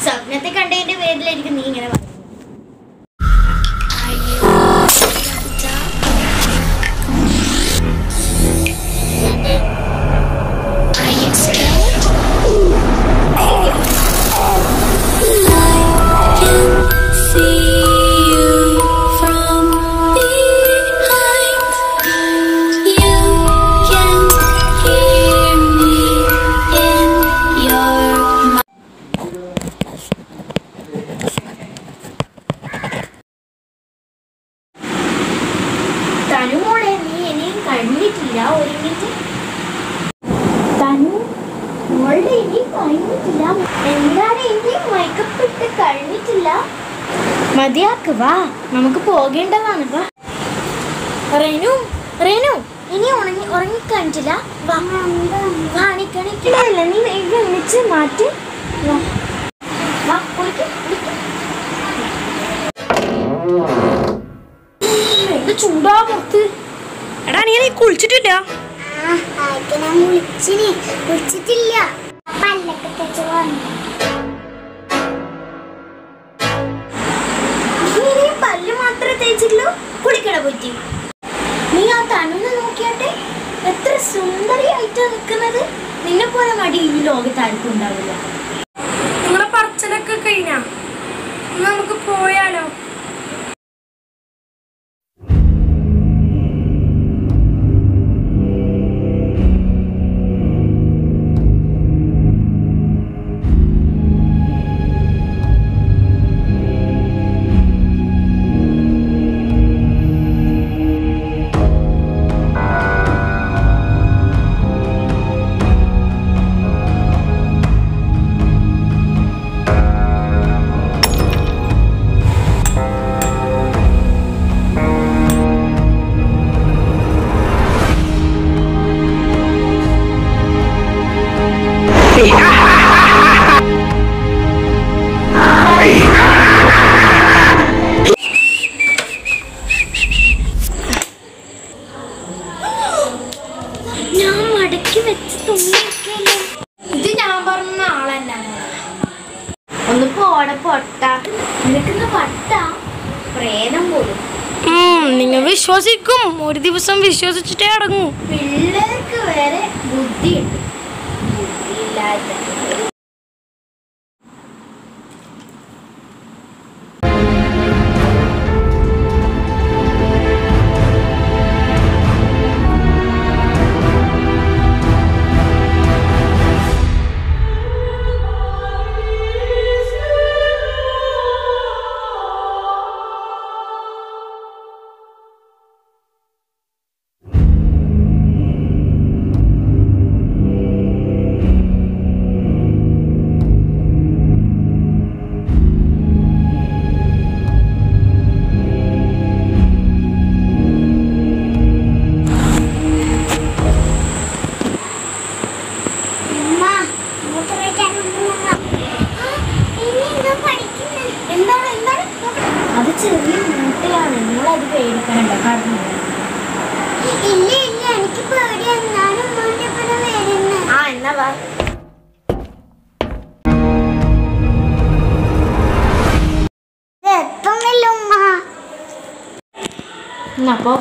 സ്വപ്നത്തെ കണ്ടതിന്റെ പേരിലായിരിക്കും നീ ഇങ്ങനെ പറയുന്നത്. തനുമോളെ, നീ ഇനിയും കഴിഞ്ഞിട്ടില്ല. ഒരുമിച്ച് തനു മോളുടെ ഇനിയും കഴിഞ്ഞിട്ടില്ല. എന്താണ് ഇനിയും മേക്കപ്പ് ഇട്ട് കഴിഞ്ഞിട്ടില്ല? മതിയാക്ക്, വാ നമുക്ക് പോകേണ്ടതാണ്. വാ റെനു, റെനു ഇനി ഉറങ്ങിക്കഴിഞ്ഞിട്ടില്ല. കാണിക്കണിക്കില്ല, നീ വേഗം എണിച്ച് മാറ്റി. ചൂടാ പുറത്ത്. എടാ നീ കുളിച്ചിട്ടില്ല? പല്ല് മാത്രമേ തേച്ചിട്ടുള്ളൂ, കുളിക്കട പറ്റി. നീ ആ തനുന്ന് നോക്കിയാട്ടെ, എത്ര സുന്ദരിയായിട്ടാ നിൽക്കുന്നത്. നിന്നെ പോലെ മടി ഈ ലോകത്ത് ആർക്കും ഉണ്ടാവില്ല. നിങ്ങളെ പറച്ചിലൊക്കെ കഴിഞ്ഞാ നമുക്ക് പോയാലോ? ഞാൻ മടക്കി വെച്ച് തുണിയൊക്കെയല്ലേ. ഇത് ഞാൻ പറഞ്ഞ ആളല്ല. ഒന്ന് പോട പൊട്ട, നിനക്കുന്ന പട്ട പ്രേതം പോലും. നിങ്ങൾ വിശ്വസിക്കും, ഒരു ദിവസം വിശ്വസിച്ചിട്ടേ അടങ്ങൂ. പിള്ളേർക്ക് വരെ ബുദ്ധിയുണ്ട്, ബുദ്ധിയില്ലാത്ത. അത് ചെറിയ മൂട്ടയാണ്, നിങ്ങളത് പേടിക്കണ്ട. കാരണം ഇല്ല ഇല്ല, എനിക്ക് പേടിയാണ്. ആ എന്നാ വാ. എത്തുന്നില്ല ഉമ്മ. അപ്പോ